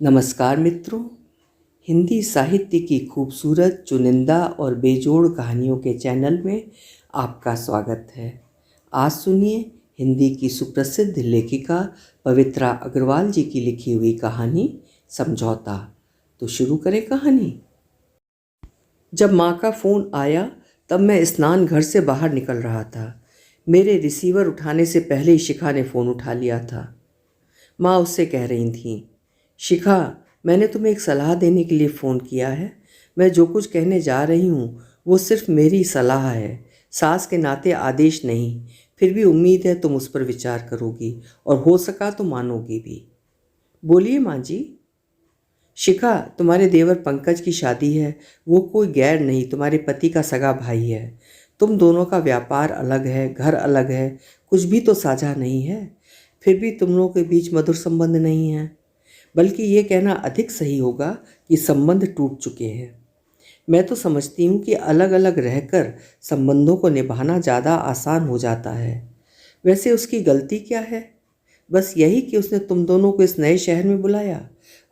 नमस्कार मित्रों। हिंदी साहित्य की खूबसूरत चुनिंदा और बेजोड़ कहानियों के चैनल में आपका स्वागत है। आज सुनिए हिंदी की सुप्रसिद्ध लेखिका पवित्रा अग्रवाल जी की लिखी हुई कहानी समझौता। तो शुरू करें कहानी। जब माँ का फ़ोन आया तब मैं स्नान घर से बाहर निकल रहा था। मेरे रिसीवर उठाने से पहले ही शिखा ने फ़ोन उठा लिया था। माँ उससे कह रही थीं, शिखा, मैंने तुम्हें एक सलाह देने के लिए फ़ोन किया है। मैं जो कुछ कहने जा रही हूँ वो सिर्फ मेरी सलाह है, सास के नाते आदेश नहीं। फिर भी उम्मीद है तुम उस पर विचार करोगी और हो सका तो मानोगी भी। बोलिए माँ जी। शिखा, तुम्हारे देवर पंकज की शादी है। वो कोई गैर नहीं, तुम्हारे पति का सगा भाई है। तुम दोनों का व्यापार अलग है, घर अलग है, कुछ भी तो साझा नहीं है। फिर भी तुम लोगों के बीच मधुर संबंध नहीं है, बल्कि ये कहना अधिक सही होगा कि संबंध टूट चुके हैं। मैं तो समझती हूँ कि अलग अलग रहकर संबंधों को निभाना ज़्यादा आसान हो जाता है। वैसे उसकी गलती क्या है? बस यही कि उसने तुम दोनों को इस नए शहर में बुलाया,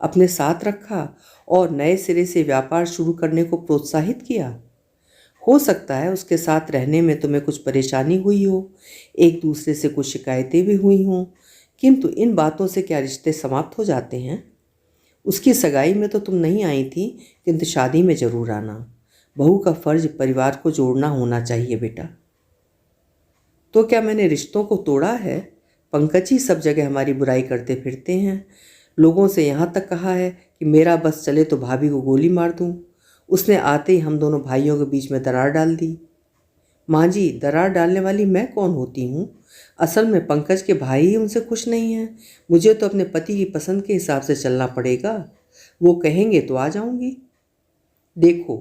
अपने साथ रखा और नए सिरे से व्यापार शुरू करने को प्रोत्साहित किया। हो सकता है उसके साथ रहने में तुम्हें कुछ परेशानी हुई हो, एक दूसरे से कुछ शिकायतें भी हुई हों, किंतु इन बातों से क्या रिश्ते समाप्त हो जाते हैं? उसकी सगाई में तो तुम नहीं आई थी, किंतु शादी में जरूर आना। बहू का फर्ज परिवार को जोड़ना होना चाहिए बेटा। तो क्या मैंने रिश्तों को तोड़ा है? पंकज ही सब जगह हमारी बुराई करते फिरते हैं। लोगों से यहाँ तक कहा है कि मेरा बस चले तो भाभी को गोली मार दूँ। उसने आते ही हम दोनों भाइयों के बीच में दरार डाल दी। माँ जी, दरार डालने वाली मैं कौन होती हूँ? असल में पंकज के भाई ही उनसे खुश नहीं हैं। मुझे तो अपने पति की पसंद के हिसाब से चलना पड़ेगा। वो कहेंगे तो आ जाऊंगी। देखो,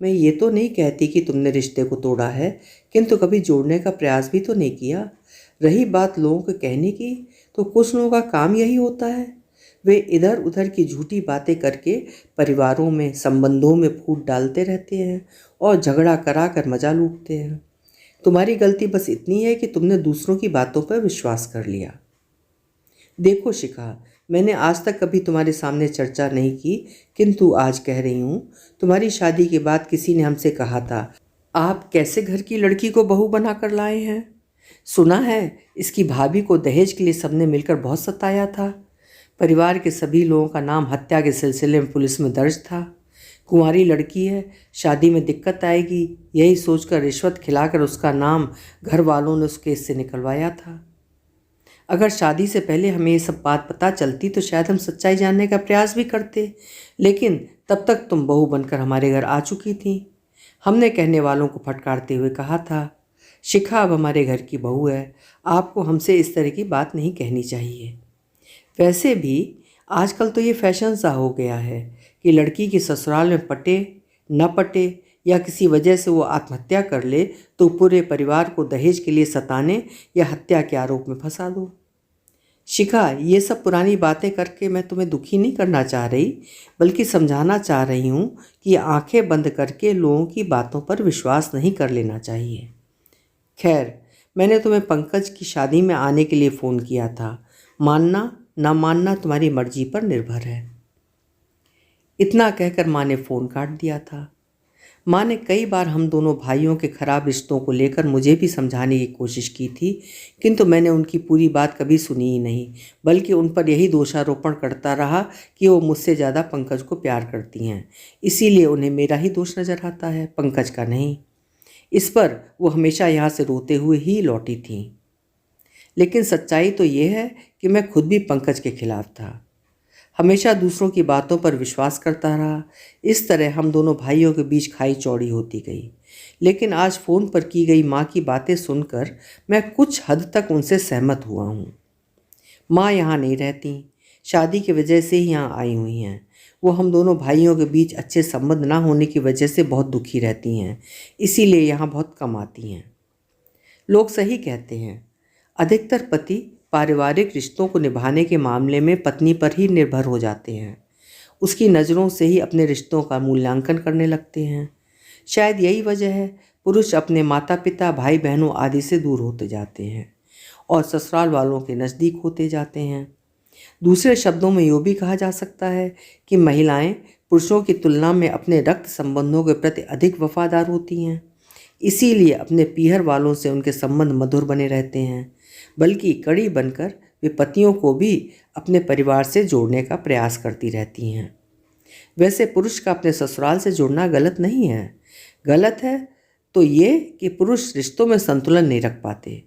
मैं ये तो नहीं कहती कि तुमने रिश्ते को तोड़ा है, किंतु कभी जोड़ने का प्रयास भी तो नहीं किया। रही बात लोगों के कहने की, तो कुछ लोगों का काम यही होता है। वे इधर उधर की झूठी बातें करके परिवारों में, संबंधों में फूट डालते रहते हैं और झगड़ा करा कर मजा लूटते हैं। तुम्हारी गलती बस इतनी है कि तुमने दूसरों की बातों पर विश्वास कर लिया। देखो शिखा, मैंने आज तक कभी तुम्हारे सामने चर्चा नहीं की, किंतु आज कह रही हूँ। तुम्हारी शादी के बाद किसी ने हमसे कहा था, आप कैसे घर की लड़की को बहू बना कर लाए हैं? सुना है इसकी भाभी को दहेज के लिए सबने मिलकर बहुत सताया था। परिवार के सभी लोगों का नाम हत्या के सिलसिले में पुलिस में दर्ज था। कुंवारी लड़की है, शादी में दिक्कत आएगी, यही सोचकर रिश्वत खिलाकर उसका नाम घर वालों ने उस केस से निकलवाया था। अगर शादी से पहले हमें ये सब बात पता चलती तो शायद हम सच्चाई जानने का प्रयास भी करते, लेकिन तब तक तुम बहू बनकर हमारे घर आ चुकी थी। हमने कहने वालों को फटकारते हुए कहा था, शिखा अब हमारे घर की बहू है, आपको हमसे इस तरह की बात नहीं कहनी चाहिए। वैसे भी आजकल तो ये फैशन सा हो गया है कि लड़की की ससुराल में पटे न पटे या किसी वजह से वो आत्महत्या कर ले तो पूरे परिवार को दहेज के लिए सताने या हत्या के आरोप में फंसा दो। शिखा, ये सब पुरानी बातें करके मैं तुम्हें दुखी नहीं करना चाह रही, बल्कि समझाना चाह रही हूँ कि आंखें बंद करके लोगों की बातों पर विश्वास नहीं कर लेना चाहिए। खैर, मैंने तुम्हें पंकज की शादी में आने के लिए फ़ोन किया था। मानना ना मानना तुम्हारी मर्जी पर निर्भर है। इतना कहकर माँ ने फ़ोन काट दिया था। माँ ने कई बार हम दोनों भाइयों के खराब रिश्तों को लेकर मुझे भी समझाने की कोशिश की थी, किंतु मैंने उनकी पूरी बात कभी सुनी ही नहीं, बल्कि उन पर यही दोषारोपण करता रहा कि वो मुझसे ज़्यादा पंकज को प्यार करती हैं। इसीलिए उन्हें मेरा ही दोष नज़र आता है, पंकज का नहीं। इस पर वो हमेशा यहाँ से रोते हुए ही लौटी थीं। लेकिन सच्चाई तो ये है कि मैं खुद भी पंकज के खिलाफ था। हमेशा दूसरों की बातों पर विश्वास करता रहा। इस तरह हम दोनों भाइयों के बीच खाई चौड़ी होती गई। लेकिन आज फ़ोन पर की गई माँ की बातें सुनकर मैं कुछ हद तक उनसे सहमत हुआ हूँ। माँ यहाँ नहीं रहती, शादी की वजह से ही यहाँ आई हुई हैं। वो हम दोनों भाइयों के बीच अच्छे संबंध ना होने की वजह से बहुत दुखी रहती हैं, इसीलिए यहाँ बहुत कम आती हैं। लोग सही कहते हैं, अधिकतर पति पारिवारिक रिश्तों को निभाने के मामले में पत्नी पर ही निर्भर हो जाते हैं। उसकी नज़रों से ही अपने रिश्तों का मूल्यांकन करने लगते हैं। शायद यही वजह है पुरुष अपने माता पिता, भाई बहनों आदि से दूर होते जाते हैं और ससुराल वालों के नज़दीक होते जाते हैं। दूसरे शब्दों में यूँ भी कहा जा सकता है कि महिलाएं पुरुषों की तुलना में अपने रक्त संबंधों के प्रति अधिक वफादार होती हैं। इसीलिए अपने पीहर वालों से उनके संबंध मधुर बने रहते हैं, बल्कि कड़ी बनकर वे पतियों को भी अपने परिवार से जोड़ने का प्रयास करती रहती हैं। वैसे पुरुष का अपने ससुराल से जुड़ना गलत नहीं है। गलत है तो ये कि पुरुष रिश्तों में संतुलन नहीं रख पाते।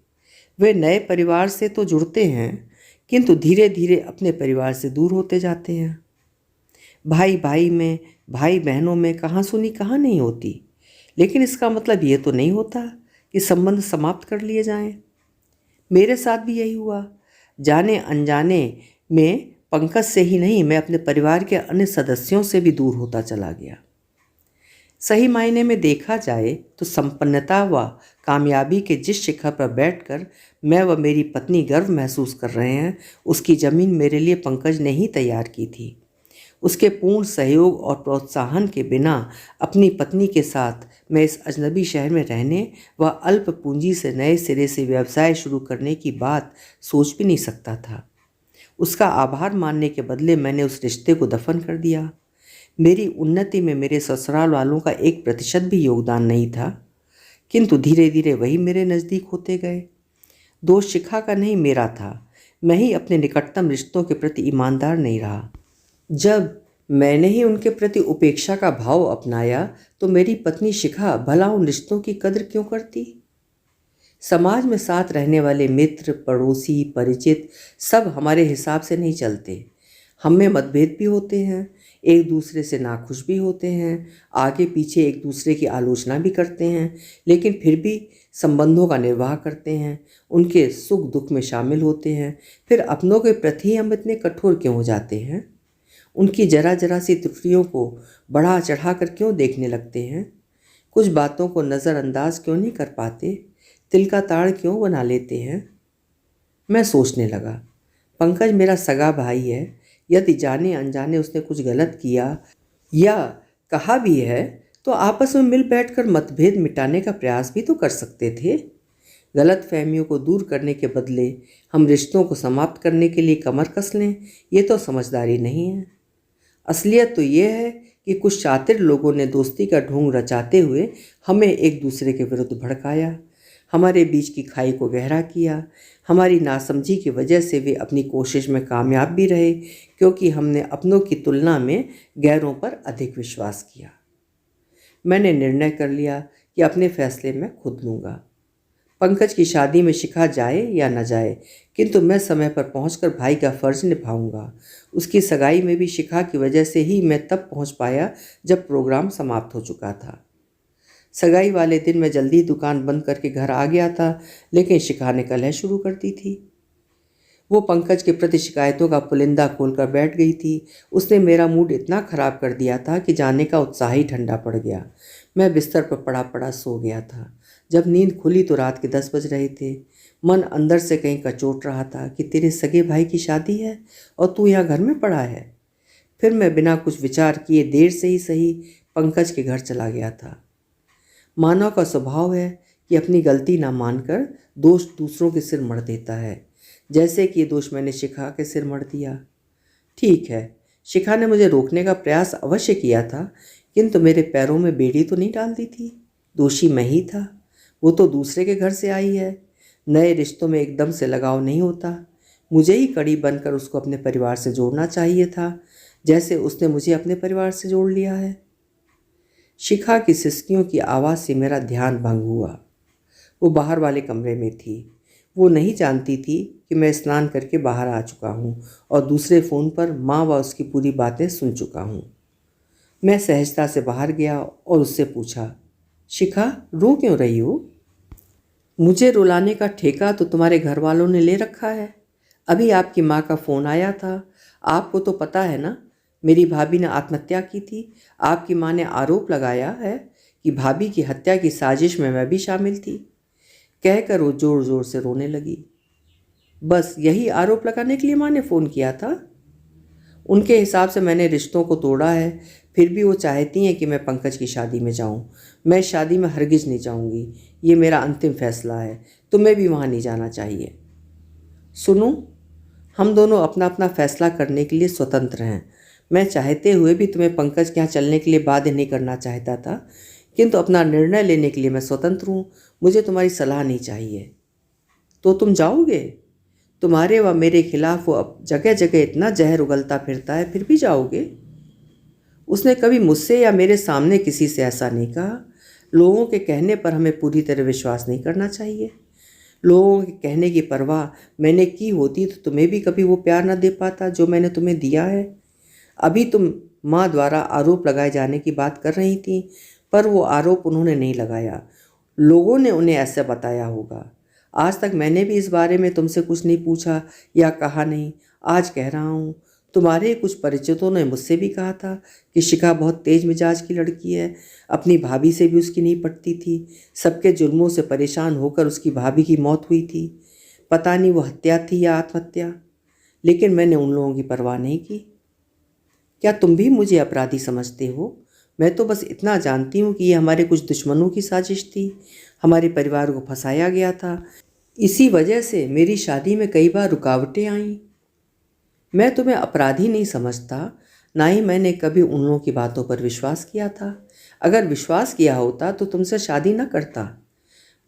वे नए परिवार से तो जुड़ते हैं, किंतु धीरे धीरे अपने परिवार से दूर होते जाते हैं। भाई भाई में, भाई बहनों में कहाँ सुनी कहाँ नहीं होती, लेकिन इसका मतलब ये तो नहीं होता कि संबंध समाप्त कर लिए जाएं। मेरे साथ भी यही हुआ। जाने अनजाने में पंकज से ही नहीं, मैं अपने परिवार के अन्य सदस्यों से भी दूर होता चला गया। सही मायने में देखा जाए तो संपन्नता व कामयाबी के जिस शिखर पर बैठकर मैं व मेरी पत्नी गर्व महसूस कर रहे हैं, उसकी ज़मीन मेरे लिए पंकज ने ही तैयार की थी। उसके पूर्ण सहयोग और प्रोत्साहन के बिना अपनी पत्नी के साथ मैं इस अजनबी शहर में रहने व अल्प पूंजी से नए सिरे से व्यवसाय शुरू करने की बात सोच भी नहीं सकता था। उसका आभार मानने के बदले मैंने उस रिश्ते को दफन कर दिया। मेरी उन्नति में मेरे ससुराल वालों का 1% भी योगदान नहीं था, किंतु धीरे धीरे वही मेरे नज़दीक होते गए। दोष शिखा का नहीं, मेरा था। मैं ही अपने निकटतम रिश्तों के प्रति ईमानदार नहीं रहा। जब मैंने ही उनके प्रति उपेक्षा का भाव अपनाया तो मेरी पत्नी शिखा भला उन रिश्तों की कदर क्यों करती? समाज में साथ रहने वाले मित्र, पड़ोसी, परिचित सब हमारे हिसाब से नहीं चलते। हम में मतभेद भी होते हैं, एक दूसरे से नाखुश भी होते हैं, आगे पीछे एक दूसरे की आलोचना भी करते हैं, लेकिन फिर भी संबंधों का निर्वाह करते हैं, उनके सुख दुख में शामिल होते हैं। फिर अपनों के प्रति हम इतने कठोर क्यों हो जाते हैं? उनकी जरा जरा सी त्रुटियों को बढ़ा चढ़ा कर क्यों देखने लगते हैं? कुछ बातों को नज़रअंदाज क्यों नहीं कर पाते? तिल का ताड़ क्यों बना लेते हैं? मैं सोचने लगा, पंकज मेरा सगा भाई है। यदि जाने अनजाने उसने कुछ गलत किया या कहा भी है तो आपस में मिल बैठकर मतभेद मिटाने का प्रयास भी तो कर सकते थे। गलत फहमियों को दूर करने के बदले हम रिश्तों को समाप्त करने के लिए कमर कस लें, ये तो समझदारी नहीं है। असलियत तो ये है कि कुछ शातिर लोगों ने दोस्ती का ढोंग रचाते हुए हमें एक दूसरे के विरुद्ध भड़काया, हमारे बीच की खाई को गहरा किया। हमारी नासमझी की वजह से वे अपनी कोशिश में कामयाब भी रहे, क्योंकि हमने अपनों की तुलना में गैरों पर अधिक विश्वास किया। मैंने निर्णय कर लिया कि अपने फैसले मैं खुद लूँगा। पंकज की शादी में शिखा जाए या न जाए, किंतु मैं समय पर पहुंचकर भाई का फर्ज निभाऊंगा। उसकी सगाई में भी शिखा की वजह से ही मैं तब पहुंच पाया जब प्रोग्राम समाप्त हो चुका था। सगाई वाले दिन मैं जल्दी दुकान बंद करके घर आ गया था, लेकिन शिखा ने कलह शुरू कर दी थी। वो पंकज के प्रति शिकायतों का पुलिंदा खोलकर बैठ गई थी। उसने मेरा मूड इतना ख़राब कर दिया था कि जाने का उत्साह ही ठंडा पड़ गया। मैं बिस्तर पर पड़ा पड़ा सो गया था। जब नींद खुली तो रात के 10 बज रहे थे। मन अंदर से कहीं कचोट रहा था कि तेरे सगे भाई की शादी है और तू यहाँ घर में पड़ा है। फिर मैं बिना कुछ विचार किए देर से ही सही पंकज के घर चला गया था। मानव का स्वभाव है कि अपनी गलती ना मानकर दोष दूसरों के सिर मढ़ देता है, जैसे कि ये दोष मैंने शिखा के सिर मढ़ दिया। ठीक है, शिखा ने मुझे रोकने का प्रयास अवश्य किया था, किंतु मेरे पैरों में बेड़ी तो नहीं डाल दी थी। दोषी मैं ही था। वो तो दूसरे के घर से आई है। नए रिश्तों में एकदम से लगाव नहीं होता। मुझे ही कड़ी बनकर उसको अपने परिवार से जोड़ना चाहिए था, जैसे उसने मुझे अपने परिवार से जोड़ लिया है। शिखा की सिसकियों की आवाज़ से मेरा ध्यान भंग हुआ। वो बाहर वाले कमरे में थी। वो नहीं जानती थी कि मैं स्नान करके बाहर आ चुका हूँ और दूसरे फ़ोन पर माँ व उसकी पूरी बातें सुन चुका हूँ। मैं सहजता से बाहर गया और उससे पूछा, शिखा रो क्यों रही हो? मुझे रुलाने का ठेका तो तुम्हारे घर वालों ने ले रखा है। अभी आपकी माँ का फ़ोन आया था। आपको तो पता है ना, मेरी भाभी ने आत्महत्या की थी। आपकी माँ ने आरोप लगाया है कि भाभी की हत्या की साजिश में मैं भी शामिल थी। कहकर वो ज़ोर ज़ोर से रोने लगी। बस यही आरोप लगाने के लिए माँ ने फ़ोन किया था? उनके हिसाब से मैंने रिश्तों को तोड़ा है, फिर भी वो चाहती हैं कि मैं पंकज की शादी में जाऊं। मैं शादी में हरगिज़ नहीं जाऊंगी। ये मेरा अंतिम फैसला है। तुम्हें भी वहाँ नहीं जाना चाहिए। सुनो, हम दोनों अपना अपना फैसला करने के लिए स्वतंत्र हैं। मैं चाहते हुए भी तुम्हें पंकज के यहाँ चलने के लिए बाध्य नहीं करना चाहता था, किंतु अपना निर्णय लेने के लिए मैं स्वतंत्र हूँ। मुझे तुम्हारी सलाह नहीं चाहिए। तो तुम जाओगे? तुम्हारे व मेरे खिलाफ वो अब जगह जगह इतना जहर उगलता फिरता है, फिर भी जाओगे? उसने कभी मुझसे या मेरे सामने किसी से ऐसा नहीं कहा। लोगों के कहने पर हमें पूरी तरह विश्वास नहीं करना चाहिए। लोगों के कहने की परवाह मैंने की होती तो तुम्हें भी कभी वो प्यार न दे पाता जो मैंने तुम्हें दिया है। अभी तुम माँ द्वारा आरोप लगाए जाने की बात कर रही थी, पर वो आरोप उन्होंने नहीं लगाया, लोगों ने उन्हें ऐसा बताया होगा। आज तक मैंने भी इस बारे में तुमसे कुछ नहीं पूछा या कहा नहीं। आज कह रहा हूँ। तुम्हारे कुछ परिचितों ने मुझसे भी कहा था कि शिखा बहुत तेज मिजाज की लड़की है, अपनी भाभी से भी उसकी नहीं पटती थी। सबके जुल्मों से परेशान होकर उसकी भाभी की मौत हुई थी। पता नहीं वो हत्या थी या आत्महत्या, लेकिन मैंने उन लोगों की परवाह नहीं की। क्या तुम भी मुझे अपराधी समझते हो? मैं तो बस इतना जानती हूँ कि ये हमारे कुछ दुश्मनों की साजिश थी। हमारे परिवार को फंसाया गया था। इसी वजह से मेरी शादी में कई बार रुकावटें आईं। मैं तुम्हें अपराधी नहीं समझता, ना ही मैंने कभी उन लोगों की बातों पर विश्वास किया था। अगर विश्वास किया होता तो तुमसे शादी न करता।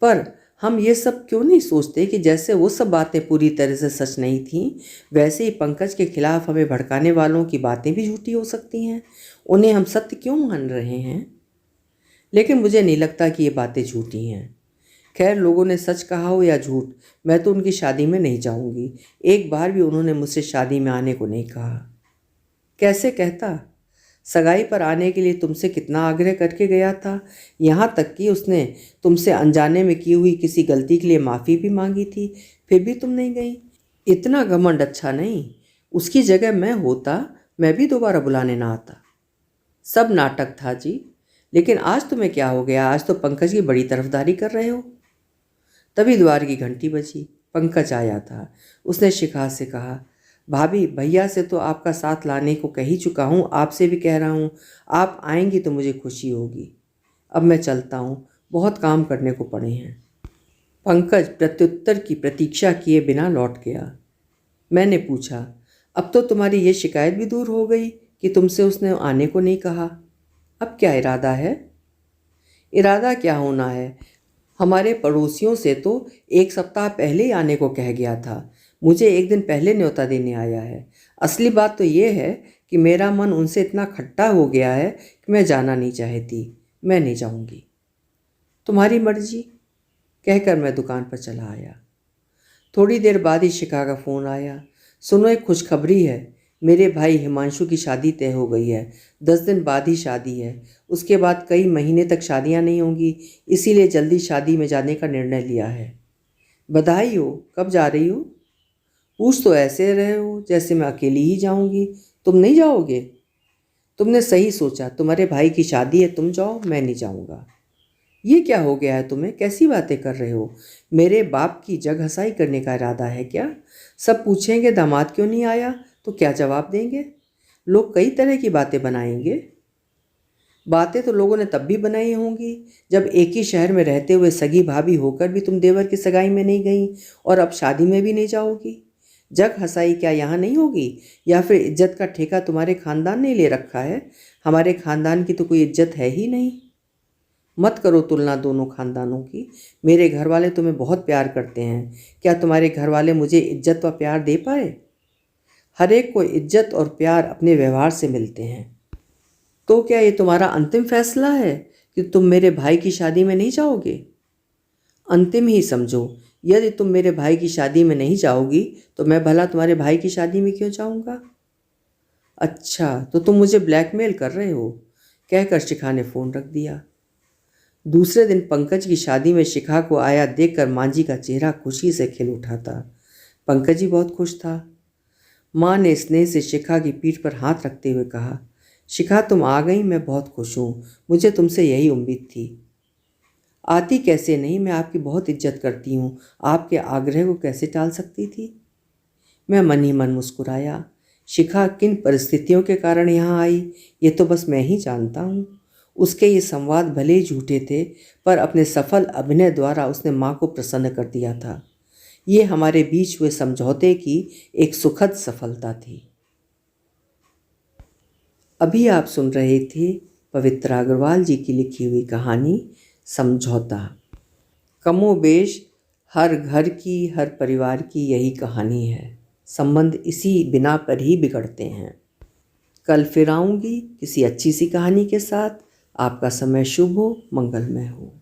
पर हम ये सब क्यों नहीं सोचते कि जैसे वो सब बातें पूरी तरह से सच नहीं थीं, वैसे ही पंकज के खिलाफ हमें भड़काने वालों की बातें भी झूठी हो सकती हैं। उन्हें हम सत्य क्यों मान रहे हैं? लेकिन मुझे नहीं लगता कि ये बातें झूठी हैं। खैर, लोगों ने सच कहा हो या झूठ, मैं तो उनकी शादी में नहीं जाऊंगी। एक बार भी उन्होंने मुझसे शादी में आने को नहीं कहा। कैसे कहता? सगाई पर आने के लिए तुमसे कितना आग्रह करके गया था। यहाँ तक कि उसने तुमसे अनजाने में की हुई किसी गलती के लिए माफ़ी भी मांगी थी, फिर भी तुम नहीं गई। इतना घमंड अच्छा नहीं। उसकी जगह मैं होता, मैं भी दोबारा बुलाने ना आता। सब नाटक था जी। लेकिन आज तुम्हें क्या हो गया? आज तो पंकज की बड़ी तरफदारी कर रहे हो। तभी द्वार की घंटी बजी। पंकज आया था। उसने शिखा से कहा, भाभी, भैया से तो आपका साथ लाने को कह ही चुका हूँ, आपसे भी कह रहा हूँ। आप आएंगी तो मुझे खुशी होगी। अब मैं चलता हूँ, बहुत काम करने को पड़े हैं। पंकज प्रत्युत्तर की प्रतीक्षा किए बिना लौट गया। मैंने पूछा, अब तो तुम्हारी ये शिकायत भी दूर हो गई कि तुमसे उसने आने को नहीं कहा। अब क्या इरादा है? इरादा क्या होना है? हमारे पड़ोसियों से तो एक सप्ताह पहले ही आने को कह गया था। मुझे एक दिन पहले न्योता देने आया है। असली बात तो ये है कि मेरा मन उनसे इतना खट्टा हो गया है कि मैं जाना नहीं चाहती। मैं नहीं जाऊंगी। तुम्हारी मर्जी, कहकर मैं दुकान पर चला आया। थोड़ी देर बाद ही शिखा का फ़ोन आया। सुनो, एक खुशखबरी है। मेरे भाई हिमांशु की शादी तय हो गई है। 10 दिन बाद ही शादी है। उसके बाद कई महीने तक शादियां नहीं होंगी, इसीलिए जल्दी शादी में जाने का निर्णय लिया है। बधाई हो। कब जा रही हो? पूछ तो ऐसे रहे हो जैसे मैं अकेली ही जाऊंगी। तुम नहीं जाओगे? तुमने सही सोचा, तुम्हारे भाई की शादी है, तुम जाओ, मैं नहीं जाऊंगा। ये क्या हो गया है तुम्हें? कैसी बातें कर रहे हो? मेरे बाप की जग हंसाई करने का इरादा है क्या? सब पूछेंगे दामाद क्यों नहीं आया, तो क्या जवाब देंगे? लोग कई तरह की बातें बनाएंगे। बातें तो लोगों ने तब भी बनाई होंगी जब एक ही शहर में रहते हुए सगी भाभी होकर भी तुम देवर की सगाई में नहीं गई और अब शादी में भी नहीं जाओगी। जग हंसाई क्या यहाँ नहीं होगी? या फिर इज्जत का ठेका तुम्हारे खानदान ने ले रखा है? हमारे खानदान की तो कोई इज्जत है ही नहीं। मत करो तुलना दोनों खानदानों की। मेरे घर वाले तुम्हें बहुत प्यार करते हैं। क्या तुम्हारे घर वाले मुझे इज्जत व प्यार दे पाए? हर एक को इज्जत और प्यार अपने व्यवहार से मिलते हैं। तो क्या ये तुम्हारा अंतिम फैसला है कि तुम मेरे भाई की शादी में नहीं जाओगे? अंतिम ही समझो। यदि तुम मेरे भाई की शादी में नहीं जाओगी तो मैं भला तुम्हारे भाई की शादी में क्यों जाऊंगा? अच्छा, तो तुम मुझे ब्लैकमेल कर रहे हो, कहकर शिखा ने फ़ोन रख दिया। दूसरे दिन पंकज की शादी में शिखा को आया देखकर मांझी का चेहरा खुशी से खिल उठा था। पंकज ही बहुत खुश था। माँ ने स्नेह से शिखा की पीठ पर हाथ रखते हुए कहा, शिखा, तुम आ गई, मैं बहुत खुश हूँ। मुझे तुमसे यही उम्मीद थी। आती कैसे नहीं, मैं आपकी बहुत इज्जत करती हूँ। आपके आग्रह को कैसे टाल सकती थी? मैं मन ही मन मुस्कुराया। शिखा किन परिस्थितियों के कारण यहाँ आई, ये तो बस मैं ही जानता हूँ। उसके ये संवाद भले ही झूठे थे, पर अपने सफल अभिनय द्वारा उसने माँ को प्रसन्न कर दिया था। ये हमारे बीच हुए समझौते की एक सुखद सफलता थी। अभी आप सुन रहे थे पवित्रा अग्रवाल जी की लिखी हुई कहानी समझौता। कमोबेश हर घर की, हर परिवार की यही कहानी है। संबंध इसी बिना पर ही बिगड़ते हैं। कल फिर आऊँगी किसी अच्छी सी कहानी के साथ। आपका समय शुभ हो, मंगलमय हो।